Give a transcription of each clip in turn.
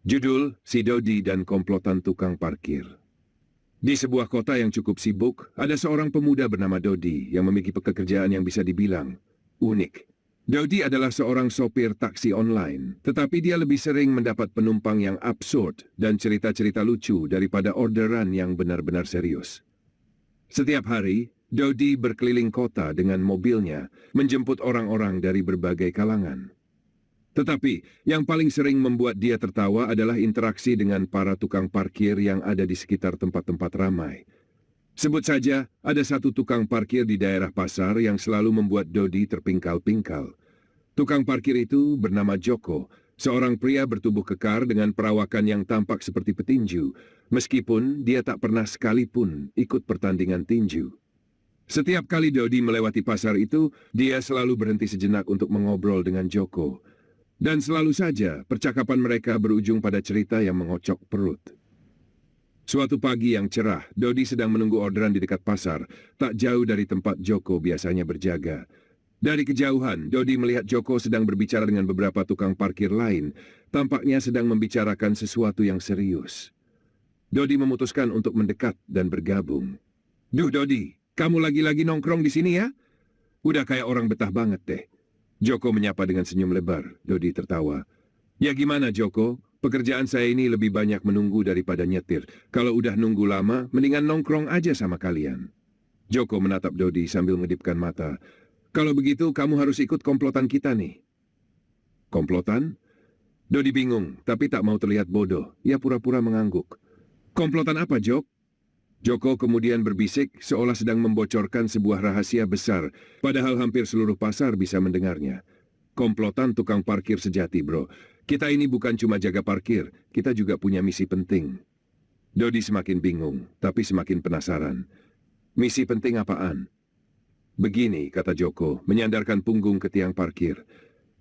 Judul, Si Dodi dan Komplotan Tukang Parkir. Di sebuah kota yang cukup sibuk, ada seorang pemuda bernama Dodi yang memiliki pekerjaan yang bisa dibilang unik. Dodi adalah seorang sopir taksi online, tetapi dia lebih sering mendapat penumpang yang absurd dan cerita-cerita lucu daripada orderan yang benar-benar serius. Setiap hari, Dodi berkeliling kota dengan mobilnya, menjemput orang-orang dari berbagai kalangan. Tetapi, yang paling sering membuat dia tertawa adalah interaksi dengan para tukang parkir yang ada di sekitar tempat-tempat ramai. Sebut saja, ada satu tukang parkir di daerah pasar yang selalu membuat Dodi terpingkal-pingkal. Tukang parkir itu bernama Joko, seorang pria bertubuh kekar dengan perawakan yang tampak seperti petinju, meskipun dia tak pernah sekalipun ikut pertandingan tinju. Setiap kali Dodi melewati pasar itu, dia selalu berhenti sejenak untuk mengobrol dengan Joko. Dan selalu saja, percakapan mereka berujung pada cerita yang mengocok perut. Suatu pagi yang cerah, Dodi sedang menunggu orderan di dekat pasar, tak jauh dari tempat Joko biasanya berjaga. Dari kejauhan, Dodi melihat Joko sedang berbicara dengan beberapa tukang parkir lain, tampaknya sedang membicarakan sesuatu yang serius. Dodi memutuskan untuk mendekat dan bergabung. "Duh Dodi, kamu lagi-lagi nongkrong di sini ya? Udah kayak orang betah banget deh." Joko menyapa dengan senyum lebar. Dodi tertawa. "Ya gimana Joko? Pekerjaan saya ini lebih banyak menunggu daripada nyetir. Kalau udah nunggu lama, mendingan nongkrong aja sama kalian." Joko menatap Dodi sambil ngedipkan mata. "Kalau begitu, kamu harus ikut komplotan kita nih." "Komplotan?" Dodi bingung, tapi tak mau terlihat bodoh. Ia pura-pura mengangguk. "Komplotan apa, Jok?" Joko kemudian berbisik seolah sedang membocorkan sebuah rahasia besar, padahal hampir seluruh pasar bisa mendengarnya. "Komplotan tukang parkir sejati, bro. Kita ini bukan cuma jaga parkir, kita juga punya misi penting." Dodi semakin bingung, tapi semakin penasaran. "Misi penting apaan?" "Begini," kata Joko, menyandarkan punggung ke tiang parkir.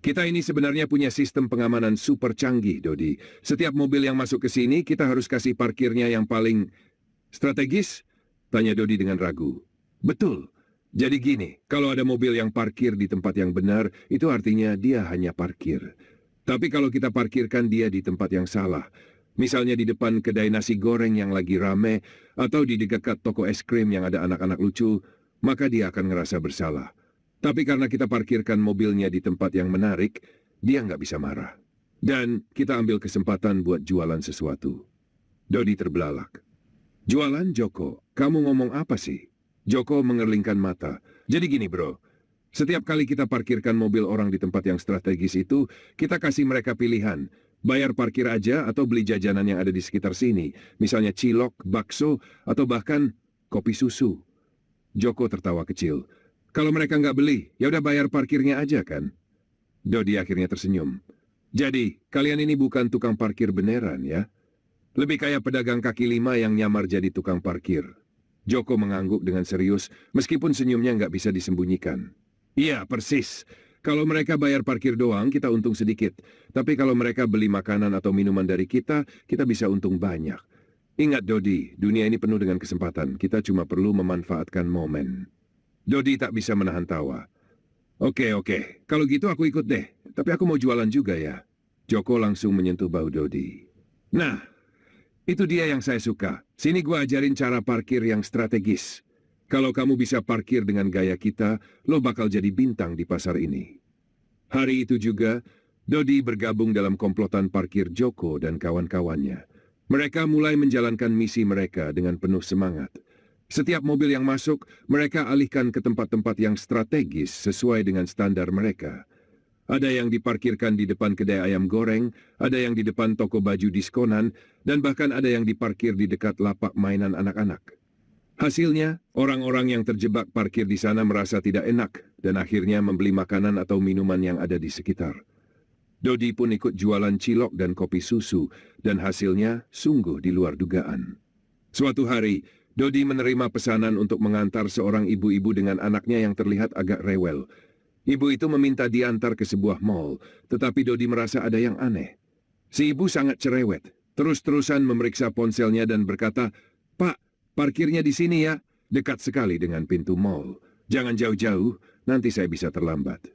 "Kita ini sebenarnya punya sistem pengamanan super canggih, Dodi. Setiap mobil yang masuk ke sini, kita harus kasih parkirnya yang paling strategis?" tanya Dodi dengan ragu. "Betul. Jadi gini, kalau ada mobil yang parkir di tempat yang benar, itu artinya dia hanya parkir. Tapi kalau kita parkirkan dia di tempat yang salah, misalnya di depan kedai nasi goreng yang lagi rame, atau di dekat toko es krim yang ada anak-anak lucu, maka dia akan ngerasa bersalah. Tapi karena kita parkirkan mobilnya di tempat yang menarik, dia nggak bisa marah. Dan kita ambil kesempatan buat jualan sesuatu." Dodi terbelalak. "Jualan, Joko? Kamu ngomong apa sih?" Joko mengerlingkan mata. "Jadi gini, bro. Setiap kali kita parkirkan mobil orang di tempat yang strategis itu, kita kasih mereka pilihan. Bayar parkir aja atau beli jajanan yang ada di sekitar sini. Misalnya cilok, bakso, atau bahkan kopi susu." Joko tertawa kecil. "Kalau mereka nggak beli, ya udah bayar parkirnya aja kan?" Dodi akhirnya tersenyum. "Jadi, kalian ini bukan tukang parkir beneran ya? Lebih kayak pedagang kaki lima yang nyamar jadi tukang parkir." Joko mengangguk dengan serius, meskipun senyumnya nggak bisa disembunyikan. "Iya, persis. Kalau mereka bayar parkir doang, kita untung sedikit. Tapi kalau mereka beli makanan atau minuman dari kita bisa untung banyak. Ingat, Dodi, dunia ini penuh dengan kesempatan. Kita cuma perlu memanfaatkan momen." Dodi tak bisa menahan tawa. Oke. Kalau gitu aku ikut deh. Tapi aku mau jualan juga ya." Joko langsung menyentuh bahu Dodi. "Nah, itu dia yang saya suka. Sini gua ajarin cara parkir yang strategis. Kalau kamu bisa parkir dengan gaya kita, lo bakal jadi bintang di pasar ini." Hari itu juga, Dodi bergabung dalam komplotan parkir Joko dan kawan-kawannya. Mereka mulai menjalankan misi mereka dengan penuh semangat. Setiap mobil yang masuk, mereka alihkan ke tempat-tempat yang strategis sesuai dengan standar mereka. Ada yang diparkirkan di depan kedai ayam goreng, ada yang di depan toko baju diskonan, dan bahkan ada yang diparkir di dekat lapak mainan anak-anak. Hasilnya, orang-orang yang terjebak parkir di sana merasa tidak enak, dan akhirnya membeli makanan atau minuman yang ada di sekitar. Dodi pun ikut jualan cilok dan kopi susu, dan hasilnya sungguh di luar dugaan. Suatu hari, Dodi menerima pesanan untuk mengantar seorang ibu-ibu dengan anaknya yang terlihat agak rewel. Ibu itu meminta diantar ke sebuah mall, tetapi Dodi merasa ada yang aneh. Si ibu sangat cerewet, terus-terusan memeriksa ponselnya dan berkata, "Pak, parkirnya di sini ya, dekat sekali dengan pintu mall. Jangan jauh-jauh, nanti saya bisa terlambat."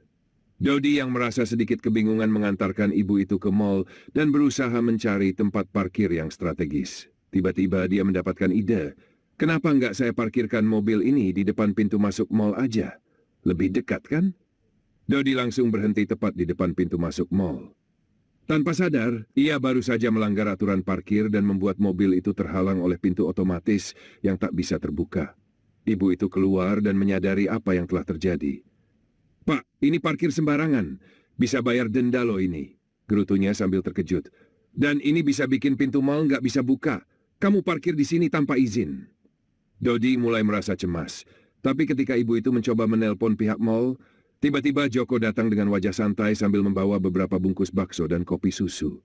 Dodi yang merasa sedikit kebingungan mengantarkan ibu itu ke mal dan berusaha mencari tempat parkir yang strategis. Tiba-tiba dia mendapatkan ide. Kenapa nggak saya parkirkan mobil ini di depan pintu masuk mal aja? Lebih dekat kan? Dodi langsung berhenti tepat di depan pintu masuk mal. Tanpa sadar, ia baru saja melanggar aturan parkir dan membuat mobil itu terhalang oleh pintu otomatis yang tak bisa terbuka. Ibu itu keluar dan menyadari apa yang telah terjadi. "Pak, ini parkir sembarangan. Bisa bayar denda loh ini," gerutunya sambil terkejut. "Dan ini bisa bikin pintu mal nggak bisa buka. Kamu parkir di sini tanpa izin." Dodi mulai merasa cemas. Tapi ketika ibu itu mencoba menelpon pihak mal, tiba-tiba Joko datang dengan wajah santai sambil membawa beberapa bungkus bakso dan kopi susu.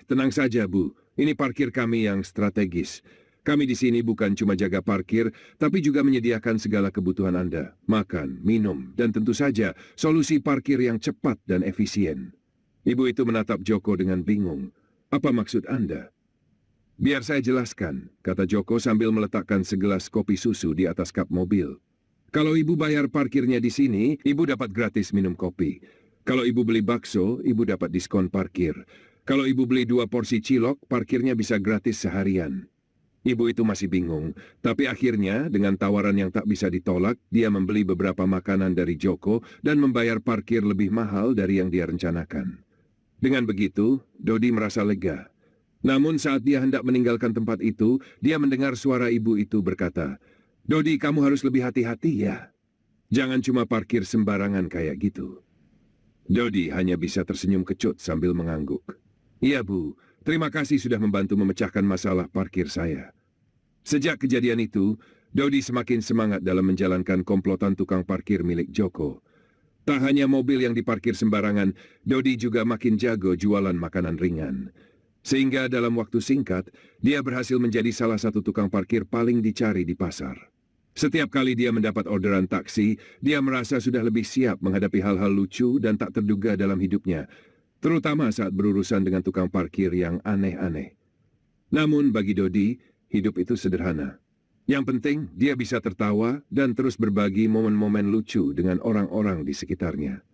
Tenang saja, Bu. Ini parkir kami yang strategis. Kami di sini bukan cuma jaga parkir, tapi juga menyediakan segala kebutuhan Anda. Makan, minum, dan tentu saja solusi parkir yang cepat dan efisien." Ibu itu menatap Joko dengan bingung. "Apa maksud Anda?" "Biar saya jelaskan," kata Joko sambil meletakkan segelas kopi susu di atas kap mobil. "Kalau ibu bayar parkirnya di sini, ibu dapat gratis minum kopi. Kalau ibu beli bakso, ibu dapat diskon parkir. Kalau ibu beli 2 porsi cilok, parkirnya bisa gratis seharian." Ibu itu masih bingung, tapi akhirnya dengan tawaran yang tak bisa ditolak, dia membeli beberapa makanan dari Joko dan membayar parkir lebih mahal dari yang dia rencanakan. Dengan begitu, Dodi merasa lega. Namun saat dia hendak meninggalkan tempat itu, dia mendengar suara ibu itu berkata, "Dodi, kamu harus lebih hati-hati ya. Jangan cuma parkir sembarangan kayak gitu." Dodi hanya bisa tersenyum kecut sambil mengangguk. "Iya, Bu. Terima kasih sudah membantu memecahkan masalah parkir saya." Sejak kejadian itu, Dodi semakin semangat dalam menjalankan komplotan tukang parkir milik Joko. Tak hanya mobil yang diparkir sembarangan, Dodi juga makin jago jualan makanan ringan. Sehingga dalam waktu singkat, dia berhasil menjadi salah satu tukang parkir paling dicari di pasar. Setiap kali dia mendapat orderan taksi, dia merasa sudah lebih siap menghadapi hal-hal lucu dan tak terduga dalam hidupnya, terutama saat berurusan dengan tukang parkir yang aneh-aneh. Namun bagi Dodi, hidup itu sederhana. Yang penting, dia bisa tertawa dan terus berbagi momen-momen lucu dengan orang-orang di sekitarnya.